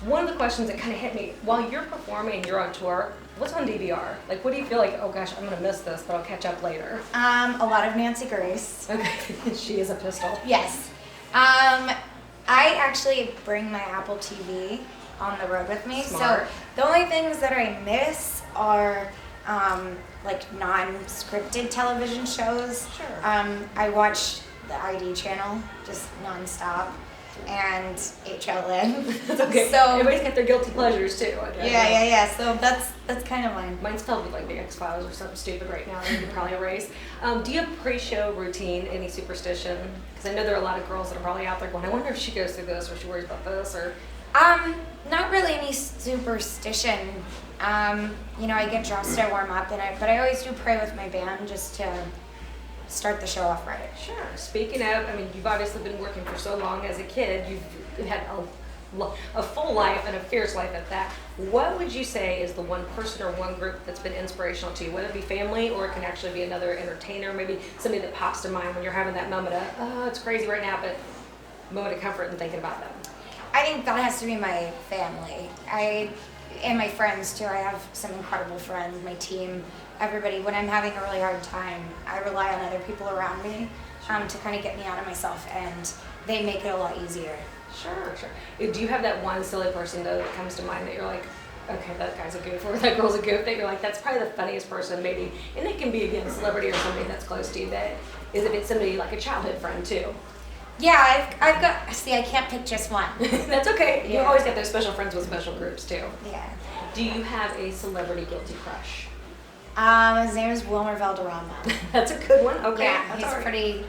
one of the questions that kind of hit me, while you're performing, you're on tour, what's on DVR? Like, what do you feel like, oh gosh, I'm going to miss this, but I'll catch up later? A lot of Nancy Grace. Okay, she is a pistol. Yes. I actually bring my Apple TV on the road with me. Smart. So the only things that I miss are like non-scripted television shows. Sure. I watch the ID channel just nonstop and HLN. That's okay. So everybody's got their guilty pleasures too. yeah. So that's kind of mine. Mine's filled with like the X-Files or something stupid right now that you could probably erase. Do you have pre-show routine, any superstition? Because I know there are a lot of girls that are probably out there going, I wonder if she goes through this or she worries about this or... Not really any superstition. I get dressed, I warm up, but I always do pray with my band just to start the show off right. Sure. Speaking of, I mean, you've obviously been working for so long as a kid. You've had a full life and a fierce life at that. What would you say is the one person or one group that's been inspirational to you? Whether it be family or it can actually be another entertainer, maybe somebody that pops to mind when you're having that moment of, oh, it's crazy right now, but moment of comfort and thinking about them. I think that has to be my family. And my friends too. I have some incredible friends, my team, everybody. When I'm having a really hard time, I rely on other people around me to kind of get me out of myself, and they make it a lot easier. Sure. Do you have that one silly person though that comes to mind that you're like, okay, that guy's a goof or that girl's a goof, that you're like, that's probably the funniest person maybe, and it can be again a celebrity or somebody that's close to you, that is if it's somebody like a childhood friend too. Yeah, I've got, see, I can't pick just one. That's okay. Yeah. You always get those special friends with special groups too. Yeah. Do you have a celebrity guilty crush? His name is Wilmer Valderrama. That's a good one. Okay. Yeah, that's he's all right. pretty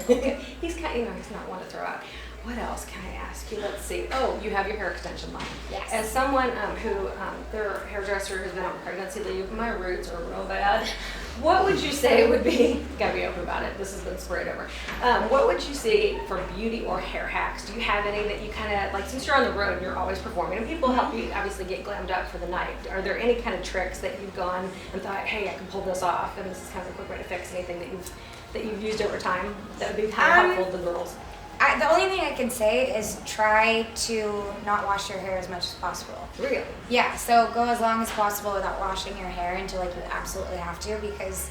cool. He's kind of, he's not one to throw out. What else can I ask you? Let's see. Oh, you have your hair extension line. Yes. As someone who, their hairdresser has been on pregnancy leave, my roots are real bad. What would you say would be, gotta be open about it, this has been sprayed over. What would you say for beauty or hair hacks? Do you have any that you kind of, like since you're on the road and you're always performing and people help you obviously get glammed up for the night, are there any kind of tricks that you've gone and thought, hey, I can pull this off and this is kind of a quick way to fix anything that you've used over time that would be kind of helpful to the girls? The only thing I can say is try to not wash your hair as much as possible. Really? Yeah, so go as long as possible without washing your hair until like you absolutely have to, because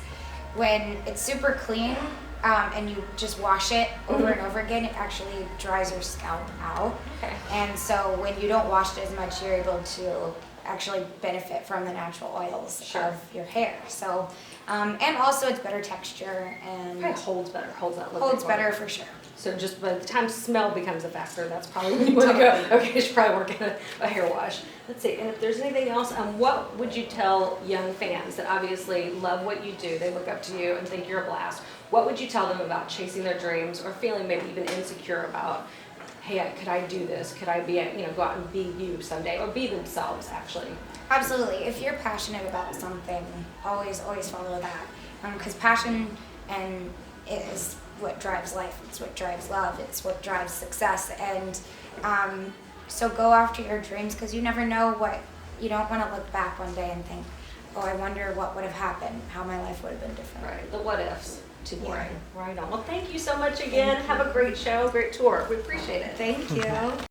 when it's super clean and you just wash it over and over again, it actually dries your scalp out. Okay. And so when you don't wash it as much, you're able to actually benefit from the natural oils of your hair. So, and also it's better texture and It holds better, holds that look. holds better for sure. So just by the time smell becomes a factor, that's probably when you want to go, okay, you should probably work in a hair wash. Let's see, and if there's anything else, what would you tell young fans that obviously love what you do, they look up to you and think you're a blast, what would you tell them about chasing their dreams or feeling maybe even insecure about, hey, could I do this? Could I be, go out and be you someday or be themselves actually? Absolutely. If you're passionate about something, always follow that. Because passion is what drives life. It's what drives love. It's what drives success. And so go after your dreams, because you never know what, you don't want to look back one day and think, oh, I wonder what would have happened, how my life would have been different. Right, the what ifs. Too boring. Yeah. Right on. Well, thank you so much again. Have a great show, great tour. We appreciate it. Thank you.